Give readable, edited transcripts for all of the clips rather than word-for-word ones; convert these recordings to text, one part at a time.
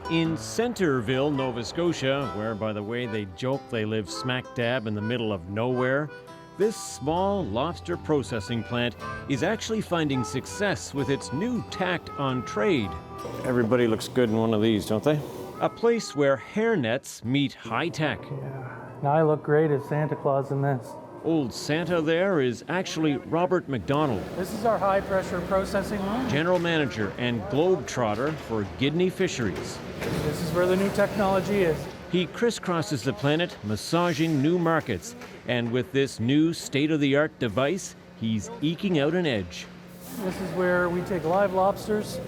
In Centerville, Nova Scotia, where, by the way, they joke they live smack dab in the middle of nowhere, this small lobster processing plant is actually finding success with its new tact on trade. Everybody looks good in one of these, don't they? A place where hairnets meet high tech. Yeah, now I look great as Santa Claus in this. Old Santa there is actually Robert McDonald. This is our high-pressure processing room. General manager and globetrotter for Gidney Fisheries. This is where the new technology is. He crisscrosses the planet, massaging new markets. And with this new state-of-the-art device, he's eking out an edge. This is where we take live lobsters,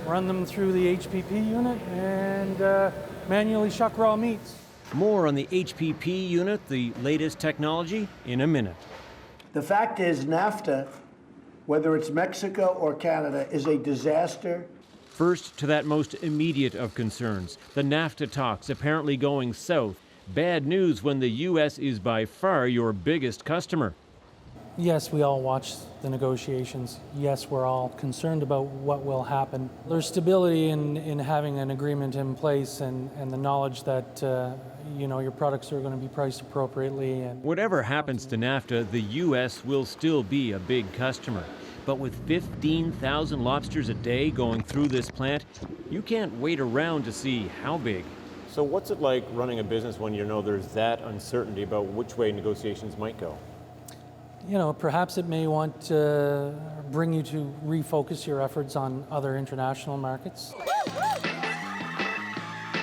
run them through the HPP unit, and manually shuck raw meats. More on the HPP unit, the latest technology, in a minute. The fact is, NAFTA, whether it's Mexico or Canada, is a disaster. First to that most immediate of concerns, the NAFTA talks apparently going south. Bad news when the U.S. is by far your biggest customer. Yes, we all watch the negotiations. Yes, we're all concerned about what will happen. There's stability in having an agreement in place and the knowledge that your products are going to be priced appropriately. And whatever happens to NAFTA, the U.S. will still be a big customer. But with 15,000 lobsters a day going through this plant, you can't wait around to see how big. So what's it like running a business when you know there's that uncertainty about which way negotiations might go? Perhaps it may want to bring you to refocus your efforts on other international markets.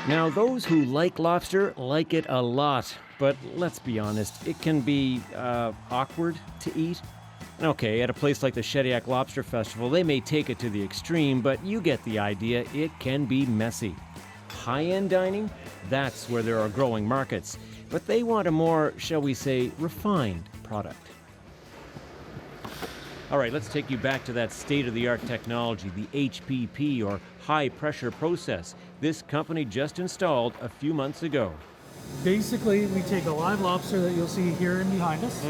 Now, those who like lobster like it a lot, but let's be honest, it can be awkward to eat. Okay, at a place like the Shediac Lobster Festival, they may take it to the extreme, but you get the idea. It can be messy. High-end dining, that's where there are growing markets, but they want a more, shall we say, refined product. All right, let's take you back to that state-of-the-art technology, the HPP, or high-pressure process, this company just installed a few months ago. Basically, we take a live lobster that you'll see here and behind us.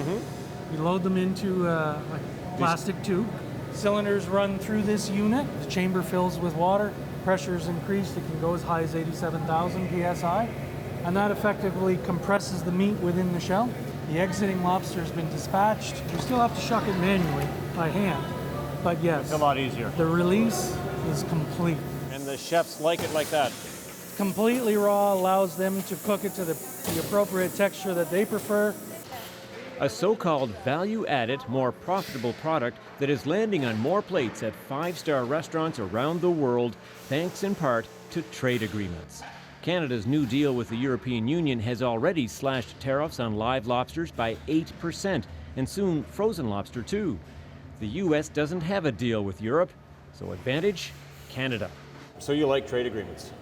We load them into a plastic tube. Cylinders run through this unit. The chamber fills with water. Pressure is increased. It can go as high as 87,000 psi. And that effectively compresses the meat within the shell. The exiting lobster has been dispatched. You still have to shuck it manually by hand. But yes, it's a lot easier. The release is complete. And the chefs like it like that. Completely raw allows them to cook it to the appropriate texture that they prefer. A so-called value-added, more profitable product that is landing on more plates at five-star restaurants around the world, thanks in part to trade agreements. Canada's new deal with the European Union has already slashed tariffs on live lobsters by 8%, and soon frozen lobster too. The U.S. doesn't have a deal with Europe, so advantage, Canada. So you like trade agreements?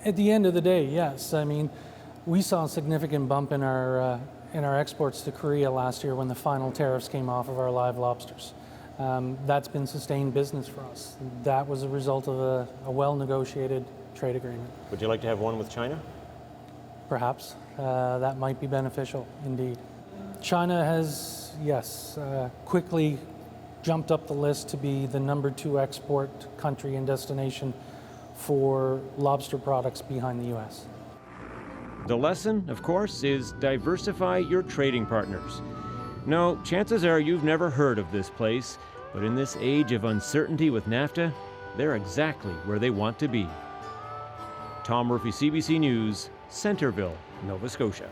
At the end of the day, yes. I mean, we saw a significant bump in our exports to Korea last year when the final tariffs came off of our live lobsters. That's been sustained business for us. That was a result of a well-negotiated trade agreement. Would you like to have one with China? Perhaps. That might be beneficial, indeed. China has, quickly jumped up the list to be the number 2 export country and destination for lobster products behind the U.S. The lesson, of course, is diversify your trading partners. No, chances are you've never heard of this place, but in this age of uncertainty with NAFTA, they're exactly where they want to be. Tom Murphy, CBC News, Centerville, Nova Scotia.